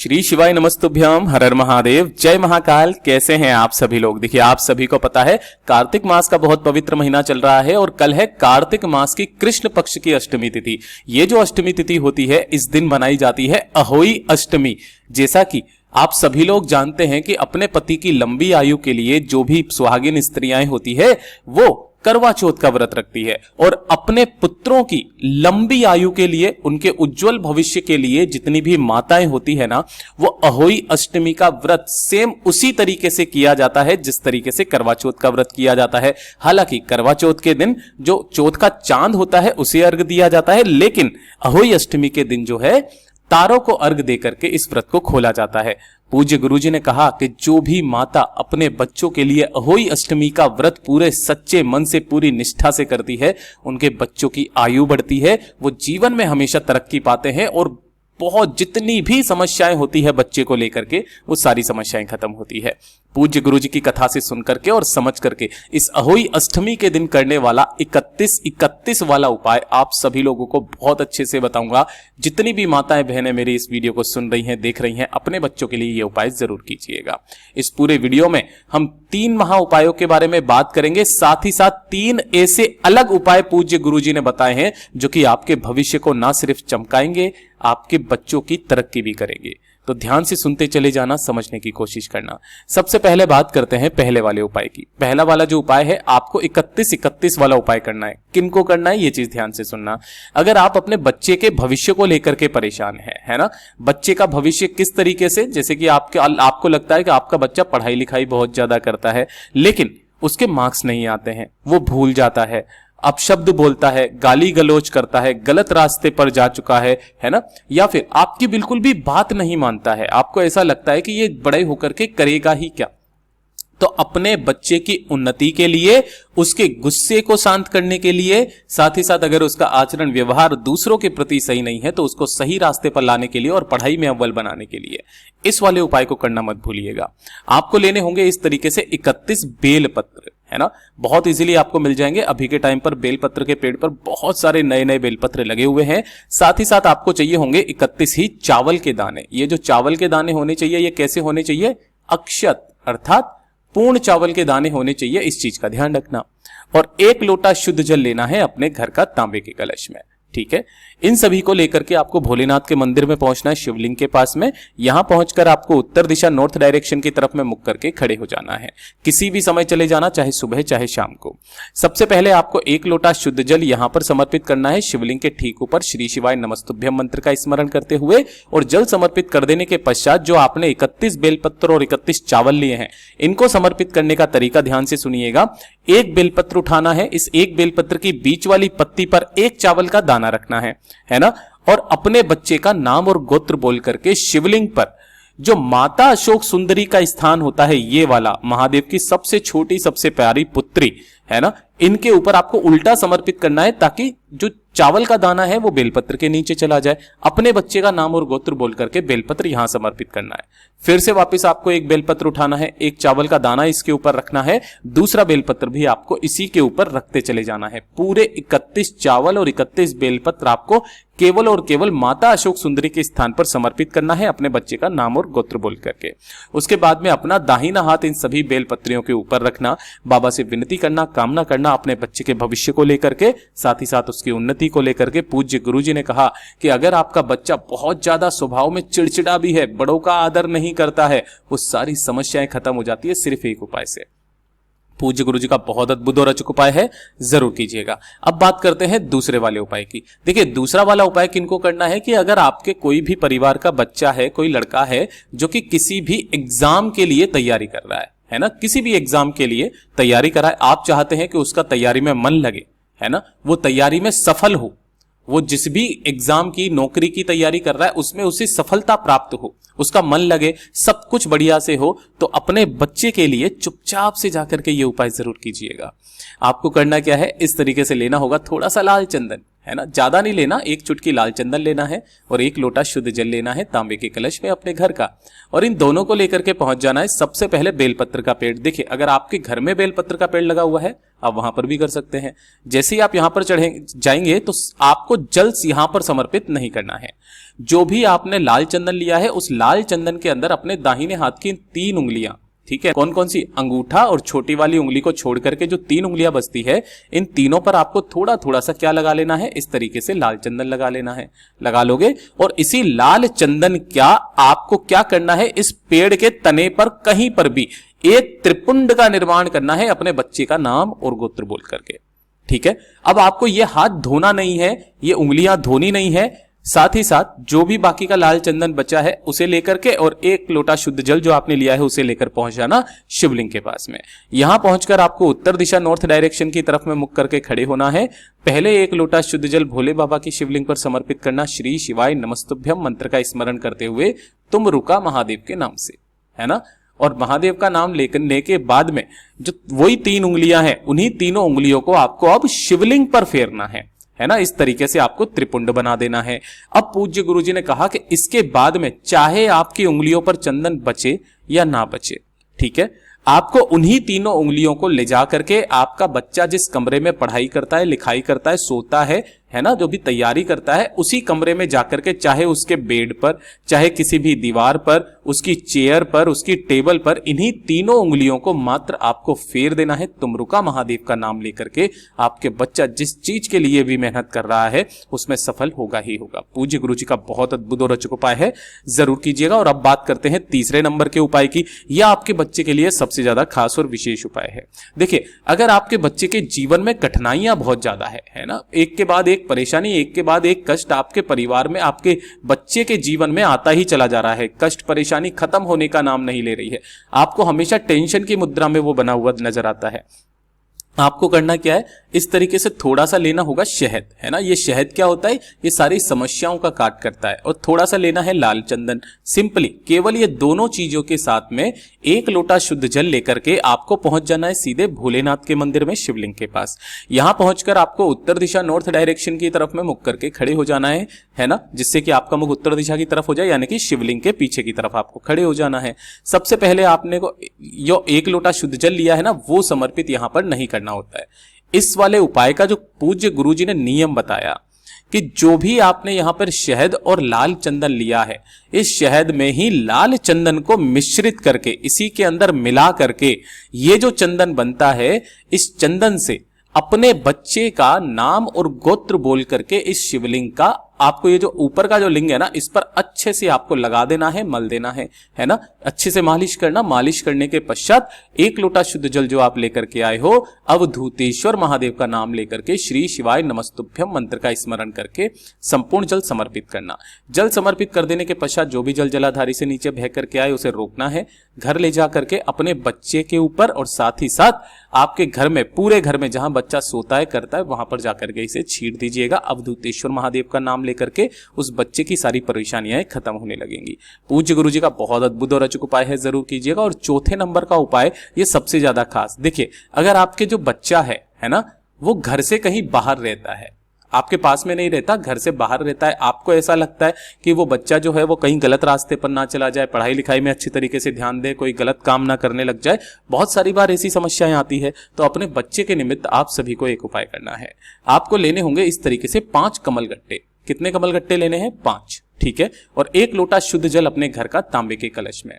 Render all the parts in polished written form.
श्री शिवाय नमस्तुभ्यम, हर हर महादेव, जय महाकाल। कैसे हैं आप सभी लोग। देखिए, आप सभी को पता है कार्तिक मास का बहुत पवित्र महीना चल रहा है और कल है कार्तिक मास की कृष्ण पक्ष की अष्टमी तिथि। ये जो अष्टमी तिथि होती है, इस दिन मनाई जाती है अहोई अष्टमी। जैसा कि आप सभी लोग जानते हैं कि अपने पति की लंबी आयु के लिए जो भी सुहागिन स्त्रियां होती है वो करवा चौथ का व्रत रखती है, और अपने पुत्रों की लंबी आयु के लिए, उनके उज्जवल भविष्य के लिए जितनी भी माताएं होती है ना, वो अहोई अष्टमी का व्रत सेम उसी तरीके से किया जाता है जिस तरीके से करवा चौथ का व्रत किया जाता है। हालांकि करवा चौथ के दिन जो चौथ का चांद होता है उसे अर्घ दिया जाता है, लेकिन अहोई अष्टमी के दिन जो है तारों को अर्घ देकर के इस व्रत को खोला जाता है। पूज्य गुरुजी ने कहा कि जो भी माता अपने बच्चों के लिए अहोई अष्टमी का व्रत पूरे सच्चे मन से, पूरी निष्ठा से करती है, उनके बच्चों की आयु बढ़ती है, वो जीवन में हमेशा तरक्की पाते हैं और बहुत जितनी भी समस्याएं होती है बच्चे को लेकर के, वो सारी समस्याएं खत्म होती है। पूज्य गुरुजी की कथा से सुन करके और समझ करके इस अहोई अष्टमी के दिन करने वाला 31 वाला उपाय आप सभी लोगों को बहुत अच्छे से बताऊंगा। जितनी भी माताएं बहनें मेरी इस वीडियो को सुन रही हैं, देख रही हैं, अपने बच्चों के लिए ये उपाय जरूर कीजिएगा। इस पूरे वीडियो में हम 3 महा उपायों के बारे में बात करेंगे, साथ ही साथ 3 ऐसे अलग उपाय पूज्य गुरुजी ने बताए हैं जो कि आपके भविष्य को ना सिर्फ चमकाएंगे, आपके बच्चों की तरक्की भी करेंगे। तो ध्यान से सुनते चले जाना, समझने की कोशिश करना। सबसे पहले बात करते हैं पहले वाले उपाय की। पहला वाला जो उपाय है, आपको 31 वाला उपाय करना है। किनको करना है ये चीज ध्यान से सुनना। अगर आप अपने बच्चे के भविष्य को लेकर के परेशान है ना, बच्चे का भविष्य किस तरीके से, जैसे कि आपको लगता है कि आपका बच्चा पढ़ाई लिखाई बहुत ज्यादा करता है लेकिन उसके मार्क्स नहीं आते हैं, वो भूल जाता है, अपशब्द बोलता है, गाली गलौज करता है, गलत रास्ते पर जा चुका है ना, या फिर आपकी बिल्कुल भी बात नहीं मानता है, आपको ऐसा लगता है कि ये बड़े होकर के करेगा ही क्या। तो अपने बच्चे की उन्नति के लिए, उसके गुस्से को शांत करने के लिए, साथ ही साथ अगर उसका आचरण व्यवहार दूसरों के प्रति सही नहीं है तो उसको सही रास्ते पर लाने के लिए और पढ़ाई में अव्वल बनाने के लिए इस वाले उपाय को करना मत भूलिएगा। आपको लेने होंगे इस तरीके से 31 बेलपत्र, है ना, बहुत इजीली आपको मिल जाएंगे। अभी के टाइम पर बेलपत्र के पेड़ पर बहुत सारे नए नए बेलपत्र लगे हुए हैं। साथ ही साथ आपको चाहिए होंगे 31 ही चावल के दाने। ये जो चावल के दाने होने चाहिए, ये कैसे होने चाहिए, अक्षत अर्थात पूर्ण चावल के दाने होने चाहिए, इस चीज का ध्यान रखना। और 1 लोटा शुद्ध जल लेना है अपने घर का तांबे के कलश में, ठीक है। इन सभी को लेकर के आपको भोलेनाथ के मंदिर में पहुंचना है, शिवलिंग के पास में। यहां पहुंचकर आपको उत्तर दिशा, नॉर्थ डायरेक्शन की तरफ में मुख करके खड़े हो जाना है। किसी भी समय चले जाना, चाहे सुबह चाहे शाम को। सबसे पहले आपको 1 लोटा शुद्ध जल यहां पर समर्पित करना है, शिवलिंग के ठीक ऊपर श्री शिवाय नमस्तुभ्यम मंत्र का स्मरण करते हुए। और जल समर्पित कर देने के पश्चात जो आपने 31 बेलपत्र और 31 चावल लिए हैं, इनको समर्पित करने का तरीका ध्यान से सुनिएगा। 1 बेलपत्र उठाना है, इस 1 बेलपत्र की बीच वाली पत्ती पर 1 चावल का दाना रखना है ना, और अपने बच्चे का नाम और गोत्र बोल करके शिवलिंग पर जो माता अशोक सुंदरी का स्थान होता है, ये वाला महादेव की सबसे छोटी सबसे प्यारी पुत्री है ना, इनके ऊपर आपको उल्टा समर्पित करना है ताकि जो चावल का दाना है वो बेलपत्र के नीचे चला जाए। अपने बच्चे का नाम और गोत्र बोल करके बेलपत्र यहां समर्पित करना है। फिर से वापस आपको 1 बेलपत्र उठाना है, 1 चावल का दाना इसके ऊपर रखना है, दूसरा बेलपत्र भी आपको इसी के ऊपर रखते चले जाना है। पूरे 31 चावल और 31 बेलपत्र आपको केवल और केवल माता अशोक सुंदरी के स्थान पर समर्पित करना है, अपने बच्चे का नाम और गोत्र बोल करके। उसके बाद में अपना दाहिना हाथ इन सभी बेलपत्रियों के ऊपर रखना, बाबा से विनती करना, कामना करना अपने बच्चे के भविष्य को लेकर के, साथ ही साथ उसकी उन्नति को लेकर के। पूज्य गुरुजी ने कहा कि अगर आपका बच्चा बहुत ज्यादा स्वभाव में चिड़चिड़ा भी है, बड़ों का आदर नहीं करता है, वो सारी समस्याएं खत्म हो जाती है सिर्फ एक उपाय से। पूज्य गुरुजी का बहुत अद्भुत और अचूक उपाय है, जरूर कीजिएगा। अब बात करते हैं दूसरे वाले उपाय की। देखिए, दूसरा वाला उपाय किनको करना है कि अगर आपके कोई भी परिवार का बच्चा है, कोई लड़का है जो कि किसी भी एग्जाम के लिए तैयारी कर रहा है ना, किसी भी एग्जाम के लिए तैयारी कर रहा है, आप चाहते हैं कि उसका तैयारी में मन लगे, है ना, वो तैयारी में सफल हो, वो जिस भी एग्जाम की, नौकरी की तैयारी कर रहा है उसमें उसे सफलता प्राप्त हो, उसका मन लगे, सब कुछ बढ़िया से हो, तो अपने बच्चे के लिए चुपचाप से जाकर के ये उपाय जरूर कीजिएगा। आपको करना क्या है, इस तरीके से लेना होगा थोड़ा सा लाल चंदन, है ना, ज्यादा नहीं लेना, एक चुटकी लाल चंदन लेना है और एक लोटा शुद्ध जल लेना है तांबे के कलश में अपने घर का, और इन दोनों को लेकर के पहुंच जाना है सबसे पहले बेलपत्र का पेड़। देखिए अगर आपके घर में बेलपत्र का पेड़ लगा हुआ है आप वहां पर भी कर सकते हैं। जैसे ही आप यहां पर चढ़े जाएंगे तो आपको जल यहां पर समर्पित नहीं करना है। जो भी आपने लाल चंदन लिया है उस लाल चंदन के अंदर अपने दाहिने हाथ की 3 उंगलियां, ठीक है, कौन कौन सी, अंगूठा और छोटी वाली उंगली को छोड़ करके जो 3 उंगलियां बचती है, इन तीनों पर आपको थोड़ा थोड़ा सा क्या लगा लेना है, इस तरीके से लाल चंदन लगा लेना है। लगा लोगे और इसी लाल चंदन क्या आपको क्या करना है, इस पेड़ के तने पर कहीं पर भी एक त्रिपुंड का निर्माण करना है अपने बच्चे का नाम और गोत्र बोल करके। ठीक है, अब आपको यह हाथ धोना नहीं है, ये उंगलियां धोनी नहीं है, साथ ही साथ जो भी बाकी का लाल चंदन बचा है उसे लेकर के और एक लोटा शुद्ध जल जो आपने लिया है उसे लेकर पहुंच जाना शिवलिंग के पास में। यहां पहुंचकर आपको उत्तर दिशा नॉर्थ डायरेक्शन की तरफ में मुख करके खड़े होना है। पहले एक लोटा शुद्ध जल भोले बाबा की शिवलिंग पर समर्पित करना, श्री शिवाय नमस्तुभ्यम मंत्र का स्मरण करते हुए तुम रुका महादेव के नाम से, है ना, और महादेव का नाम लेने के बाद में जो वही 3 उंगलियां हैं उन्हीं तीनों उंगलियों को आपको अब शिवलिंग पर फेरना है ना, इस तरीके से आपको त्रिपुंड बना देना है। अब पूज्य गुरुजी ने कहा कि इसके बाद में चाहे आपकी उंगलियों पर चंदन बचे या ना बचे, ठीक है, आपको उन्हीं तीनों उंगलियों को ले जा करके आपका बच्चा जिस कमरे में पढ़ाई करता है, लिखाई करता है, सोता है ना, जो भी तैयारी करता है, उसी कमरे में जाकर के चाहे उसके बेड पर, चाहे किसी भी दीवार पर, उसकी चेयर पर, उसकी टेबल पर इन्हीं तीनों उंगलियों को मात्र आपको फेर देना है। तुम रुका महादेव का नाम लेकर के आपके बच्चा जिस चीज के लिए भी मेहनत कर रहा है उसमें सफल होगा ही होगा। पूज्य गुरु जी का बहुत अद्भुत और अचूक उपाय है, जरूर कीजिएगा। और अब बात करते हैं तीसरे नंबर के उपाय की। यह आपके बच्चे के लिए सबसे ज्यादा खास और विशेष उपाय है। देखिए अगर आपके बच्चे के जीवन में कठिनाइयां बहुत ज्यादा है ना, एक के बाद एक परेशानी, एक के बाद एक कष्ट आपके परिवार में, आपके बच्चे के जीवन में आता ही चला जा रहा है, कष्ट परेशानी खत्म होने का नाम नहीं ले रही है, आपको हमेशा टेंशन की मुद्रा में वो बना हुआ नजर आता है, आपको करना क्या है, इस तरीके से थोड़ा सा लेना होगा शहद, है ना, ये शहद क्या होता है, ये सारी समस्याओं का काट करता है, और थोड़ा सा लेना है लाल चंदन। सिंपली केवल ये दोनों चीजों के साथ में एक लोटा शुद्ध जल लेकर के आपको पहुंच जाना है सीधे भोलेनाथ के मंदिर में शिवलिंग के पास। यहां पहुंचकर आपको उत्तर दिशा नॉर्थ डायरेक्शन की तरफ में मुख करके खड़े हो जाना है ना, जिससे कि आपका मुख उत्तर दिशा की तरफ हो जाए, यानी कि शिवलिंग के पीछे की तरफ आपको खड़े हो जाना है। सबसे पहले आपने को जो एक लोटा शुद्ध जल लिया है ना, वो समर्पित यहां पर नहीं करना होता है। इस वाले उपाय का जो पूज्य गुरुजी ने नियम बताया कि जो भी आपने यहां पर शहद और लाल चंदन लिया है, इस शहद में ही लाल चंदन को मिश्रित करके इसी के अंदर मिला करके ये जो चंदन बनता है, इस चंदन से अपने बच्चे का नाम और गोत्र बोल करके इस शिवलिंग का आपको ये जो ऊपर का जो लिंग है ना, इस पर अच्छे से आपको लगा देना है, मल देना है ना, अच्छे से मालिश करना। मालिश करने के पश्चात एक लोटा शुद्ध जल जो आप लेकर के आए हो, अवधूतेश्वर महादेव का नाम लेकर के श्री शिवाय नमस्तुभ्यम मंत्र का स्मरण करके संपूर्ण जल समर्पित करना। जल समर्पित कर देने के पश्चात जो भी जल जलाधारी से नीचे बह करके आए उसे रोकना है, घर ले जा करके अपने बच्चे के ऊपर और साथ ही साथ आपके घर में, पूरे घर में जहां बच्चा सोता है करता है वहां पर जाकर के इसे छीट दीजिएगा। अवधूतेश्वर महादेव का नाम लेकर के उस बच्चे की सारी परेशानियां खत्म होने लगेंगी। पूज्य गुरु जी का बहुत अद्भुत और अचूक उपाय है, जरूर कीजिएगा। और चौथे नंबर का उपाय ये सबसे ज्यादा खास। देखिए अगर आपके जो बच्चा है ना, वो घर से कहीं बाहर रहता है, आपके पास में नहीं रहता, घर से बाहर रहता है, आपको ऐसा लगता है कि वो बच्चा जो है वो कहीं गलत रास्ते पर ना चला जाए, पढ़ाई लिखाई में अच्छी तरीके से ध्यान दे, कोई गलत काम ना करने लग जाए, बहुत सारी बार ऐसी समस्याएं आती है, तो अपने बच्चे के निमित्त आप सभी को एक उपाय करना है। आपको लेने होंगे इस तरीके से 5 कमलगट्टे। कितने कमलगट्टे लेने हैं? 5, ठीक है, और 1 लोटा शुद्ध जल अपने घर का तांबे के कलश में।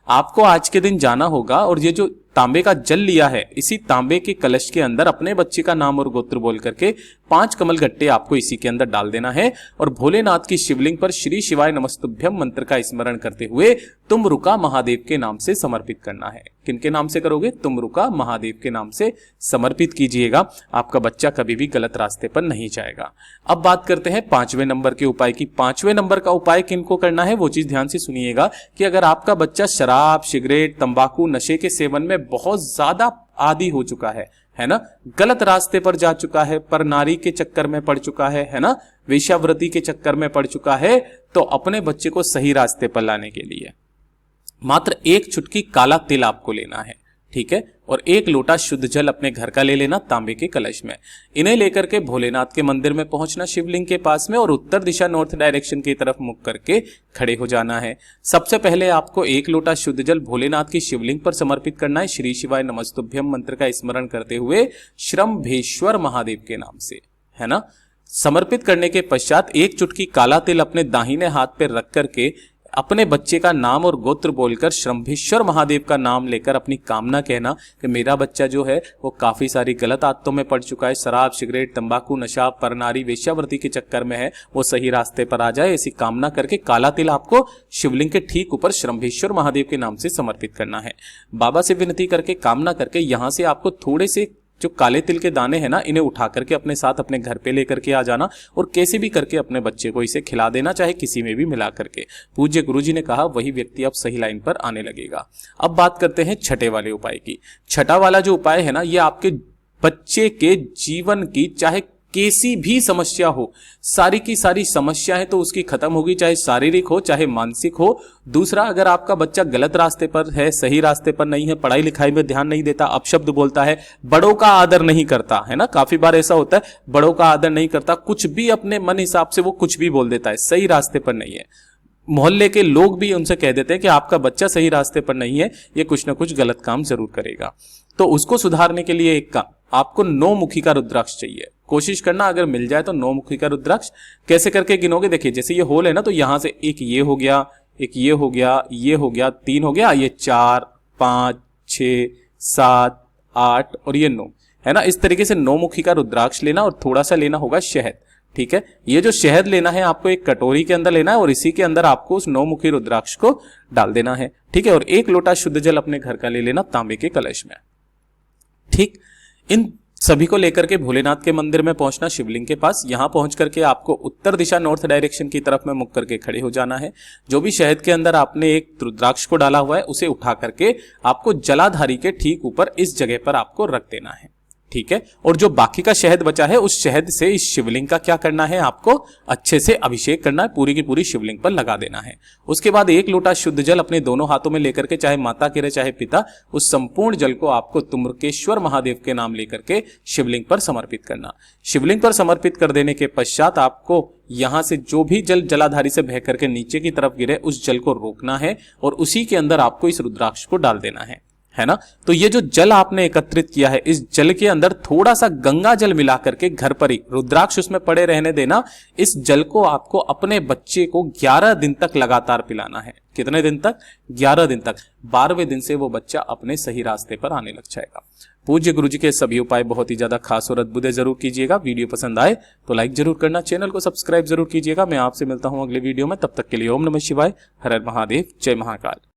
आपको आज के दिन जाना होगा और ये जो तांबे का जल लिया है, इसी तांबे के कलश के अंदर अपने बच्चे का नाम और गोत्र बोल करके 5 कमलगट्टे आपको इसी के अंदर डाल देना है और भोलेनाथ की शिवलिंग पर श्री शिवाय नमस्तुभ्यम मंत्र का स्मरण करते हुए तुम रुका महादेव के नाम से समर्पित करना है। किनके नाम से करोगे? तुम रुका महादेव के नाम से समर्पित कीजिएगा। आपका बच्चा कभी भी गलत रास्ते पर नहीं जाएगा। अब बात करते हैं 5वें नंबर के उपाय की। 5वें नंबर का उपाय किनको करना है वो चीज ध्यान से सुनिएगा कि अगर आपका बच्चा शराब, सिगरेट, तंबाकू, नशे के सेवन में बहुत ज्यादा आदी हो चुका है ना, गलत रास्ते पर जा चुका है, पर नारी के चक्कर में पड़ चुका है ना, वेश्यावृत्ति के चक्कर में पड़ चुका है, तो अपने बच्चे को सही रास्ते पर लाने के लिए मात्र 1 चुटकी काला तिल आपको लेना है। ठीक है, और 1 लोटा शुद्ध जल अपने घर का ले लेना तांबे के कलश में। इन्हें लेकर के भोलेनाथ के मंदिर में पहुंचना शिवलिंग के पास में, और उत्तर दिशा नॉर्थ डायरेक्शन की तरफ मुख करके खड़े हो जाना है। सबसे पहले आपको 1 लोटा शुद्ध जल भोलेनाथ की शिवलिंग पर समर्पित करना है, श्री शिवाय नमस्तुभ्यम मंत्र का स्मरण करते हुए श्रम्भेश्वर महादेव के नाम से, है ना। समर्पित करने के पश्चात 1 चुटकी काला तिल अपने दाहिने हाथ पे रख करके अपने बच्चे का नाम और गोत्र बोलकर श्रम्भेश्वर महादेव का नाम लेकर अपनी कामना कहना कि मेरा बच्चा जो है वो काफी सारी गलत आदतों में पड़ चुका है, शराब, सिगरेट, तंबाकू, नशा, परनारी, वेश्यावृत्ति के चक्कर में है, वो सही रास्ते पर आ जाए। ऐसी कामना करके काला तिल आपको शिवलिंग के ठीक ऊपर श्रम्भेश्वर महादेव के नाम से समर्पित करना है। बाबा से विनती करके, कामना करके यहां से आपको थोड़े से जो काले तिल के दाने हैं ना, इन्हें उठा करके अपने साथ अपने घर पे लेकर के आ जाना, और कैसे भी करके अपने बच्चे को इसे खिला देना, चाहे किसी में भी मिला करके। पूज्य गुरुजी ने कहा वही व्यक्ति अब सही लाइन पर आने लगेगा। अब बात करते हैं छठे वाले उपाय की। छठा वाला जो उपाय है ना, ये आपके बच्चे के जीवन की चाहे कैसी भी समस्या हो, सारी की सारी समस्याएं तो उसकी खत्म होगी, चाहे शारीरिक हो चाहे मानसिक हो। दूसरा, अगर आपका बच्चा गलत रास्ते पर है, सही रास्ते पर नहीं है, पढ़ाई लिखाई में ध्यान नहीं देता, अपशब्द बोलता है, बड़ों का आदर नहीं करता है ना, काफी बार ऐसा होता है, बड़ों का आदर नहीं करता, कुछ भी अपने मन हिसाब से वो कुछ भी बोल देता है, सही रास्ते पर नहीं है। मोहल्ले के लोग भी उनसे कह देते हैं कि आपका बच्चा सही रास्ते पर नहीं है, ये कुछ ना कुछ गलत काम जरूर करेगा। तो उसको सुधारने के लिए एक काम, आपको 9 मुखी का रुद्राक्ष चाहिए। कोशिश करना अगर मिल जाए तो 9 मुखी का रुद्राक्ष। कैसे करके गिनोगे, देखिए जैसे ये होल है ना, तो यहां से एक ये हो गया, एक ये हो गया, ये हो गया, 3 हो गया, ये 4, 5, 6, 7, 8 और ये 9 है ना। इस तरीके से 9 मुखी का रुद्राक्ष लेना, और थोड़ा सा लेना होगा शहद, ठीक है। ये जो शहद लेना है आपको एक कटोरी के अंदर लेना है, और इसी के अंदर आपको उस 9 मुखी रुद्राक्ष को डाल देना है, ठीक है। और 1 लोटा शुद्ध जल अपने घर का ले लेना तांबे के कलश में, ठीक। इन सभी को लेकर के भोलेनाथ के मंदिर में पहुंचना शिवलिंग के पास। यहां पहुंच करके आपको उत्तर दिशा नॉर्थ डायरेक्शन की तरफ में मुख करके खड़े हो जाना है। जो भी शहद के अंदर आपने एक रुद्राक्ष को डाला हुआ है, उसे उठा करके आपको जलाधारी के ठीक ऊपर इस जगह पर आपको रख देना है, ठीक है। और जो बाकी का शहद बचा है, उस शहद से इस शिवलिंग का क्या करना है, आपको अच्छे से अभिषेक करना है, पूरी की पूरी शिवलिंग पर लगा देना है। उसके बाद 1 लोटा शुद्ध जल अपने दोनों हाथों में लेकर के, चाहे माता के रहे चाहे पिता, उस संपूर्ण जल को आपको तुम्रकेश्वर महादेव के नाम लेकर के शिवलिंग पर समर्पित करना। शिवलिंग पर समर्पित कर देने के पश्चात आपको यहां से जो भी जल जलाधारी से बह करके नीचे की तरफ गिरे, उस जल को रोकना है, और उसी के अंदर आपको इस रुद्राक्ष को डाल देना है ना। तो ये जो जल आपने एकत्रित किया है, इस जल के अंदर थोड़ा सा गंगा जल मिला करके घर पर ही रुद्राक्ष उसमें पड़े रहने देना। इस जल को आपको अपने बच्चे को 11 दिन तक लगातार पिलाना है। कितने दिन तक? 11 दिन तक। 12वें दिन से वो बच्चा अपने सही रास्ते पर आने लग जाएगा। पूज्य गुरुजी के सभी उपाय बहुत ही ज्यादा खास और अद्भुत जरूर कीजिएगा। वीडियो पसंद आए तो लाइक जरूर करना, चैनल को सब्सक्राइब जरूर कीजिएगा। मैं आपसे मिलता हूं अगले वीडियो में, तब तक के लिए ओम नमः शिवाय, हर हर महादेव, जय महाकाल।